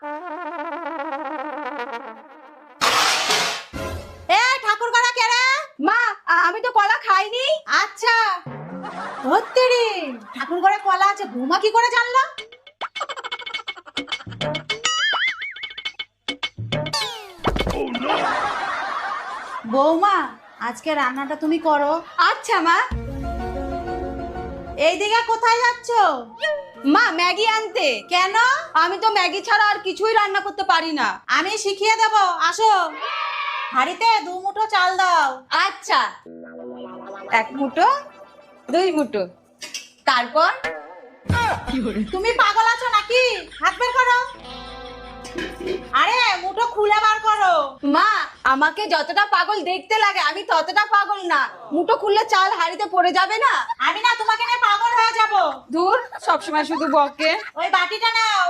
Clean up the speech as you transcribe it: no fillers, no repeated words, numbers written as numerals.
এ ঠাকুর করা কে রে? মা, আমি তো কলা খাইনি। আচ্ছা, ধরতে রে, ঠাকুর ঘরে কলা আছে, বৌমা কি করে জানলো? বৌমা, আজকে রান্নাটা তুমি করো। আচ্ছা মা। এইদিকে কোথায় যাচ্ছ? মা, ম্যাগি আনতে। কেন? আমি তো ম্যাগি ছাড়া আর কিছুই রান্না করতে পারি না। আমি শিখিয়ে দেব, আসো। হাঁড়িতে 2 মুঠো চাল দাও। আচ্ছা, 1 মুঠো, 2 মুঠো, তারপর? তুমি পাগল আছো নাকি? হাত বের করো। আরে মুঠো খুলে বার করো। মা, আমাকে যতটা পাগল দেখতে লাগে আমি ততটা পাগল না। মুঠো খুললে চাল হাঁড়িতে পড়ে যাবে না? আমি না তোমাকে নিয়ে পাগল হয়ে যাব। দূর, সবসময় শুধু বকে। ওই বাটিটা নাও।